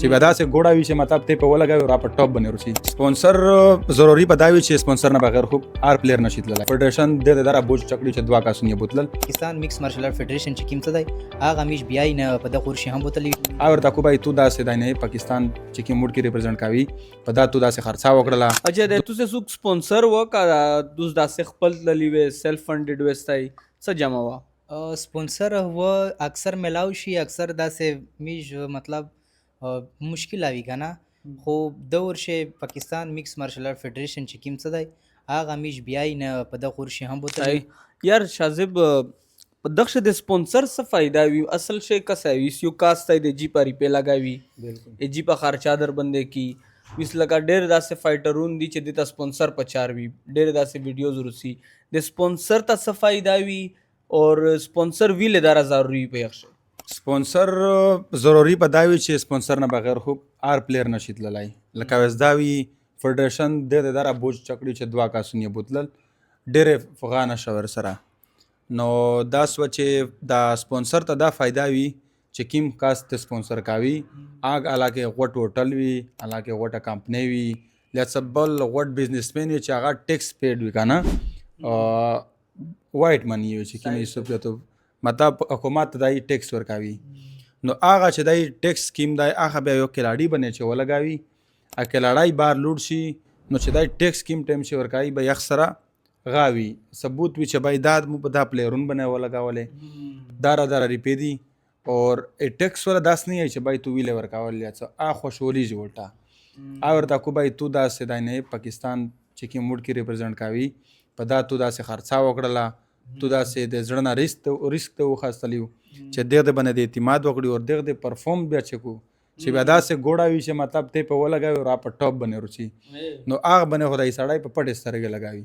چې بیا داسې ګوډه وي چې مطلب ته په ولګوي او را په ټاپ باندې ورسي. سپانسر ضروري به دا وي چې سپانسر نه بغیر خو هر پلیر نشي تللی. فدریشن د دره بوج چکړي چې دوه کسونه یې بوتلل. پاکستان میکس مارشل آرټ فدریشن چې کوم څه دی هغه همیش بیاي نه په دغه ورشي هم بوتلی ورته کو بای تو داسې دی نه پاکستان چې کوم موډ کې ریپرزینټ کوي په دا تو داسې خرڅا وکړله. اچھا د تو سه سپانسر وکا دوس داسې خپل تللی وې سیلف فندډ وستای څه جمع وا سپانسر و اکثر ملاو شي اکثر داسې میش مطلب مشکل اوي کنه خو د ورشه پاکستان میکس مارشل آرټ فدریشن چې کوم څه دی هغه همیش بیاي نه په دغه ورشي هم بوتلی. یار شازب دغه د سپانسر څه فائدہ وی اصل شی کسای وی سیو کاستای د جی پاری په لگاوي ای جی په خرچا در بندې کی وس لگا ډېر داسې فایټرون دي چې د سپانسر په چار وی ډېر داسې ویډیوز ورسی د سپانسر ته څه فائدہ وی اور سپانسر وی لدار ضروري په یخ سپانسر ضروري به دا وي چې سپانسر نه بغیر خو هر پلیر نشي تللی. لکه وزداوي فدریشن د دره بوج چکړي چې دوه کسونه یې بوتلل ډېرې فغانه شور سره نو دا سوه چې دا سپانسر ته دا فایده وي چې کوم کس ته سپانسر کوي هغه علاقې غوټ هوټل وي علاقې غوټه کمپنۍ وي یا څه بل غوټ بزنسمین وي چې هغه ټیکس پیډ وي که نه وایټ منی وي چې کوم یې څه مطلب حکومت ته دای ټیکس ورکوي نو هغه چې دای ټیکس سکیم دی هغه بیا یو کلاړي بنې چې ولګوي ا کلاړی بار لوډ شي نو چې دای ټیکس سکیم ټایم چې ورکوي به یخ سره غاوي ثبوت وي چې بای داد مو په دا پلیرون بنې ولګولې داره ریپیدي اور ټیکس ولا داس نه چې بای تو ویلې ورکول یا څه ا خوشولي جوړتا اور تا کو بای تو داسې دی نه پاکستان چې کی موډ کې ریپرزینټ کوي په دا تو داسې خرڅا وکړله تو داسې د زړه نه ریسک ته وخاستلیو چې دغه باندې د اعتماد وکړي او دغه د پرفارم بیا چکو چې بیا داسې ګوډه وي چې مطلب ته په ولګوي او را په ټاپ باندې ورسي نو هغه باندې خدای سړی په پټ سترګې لګوي.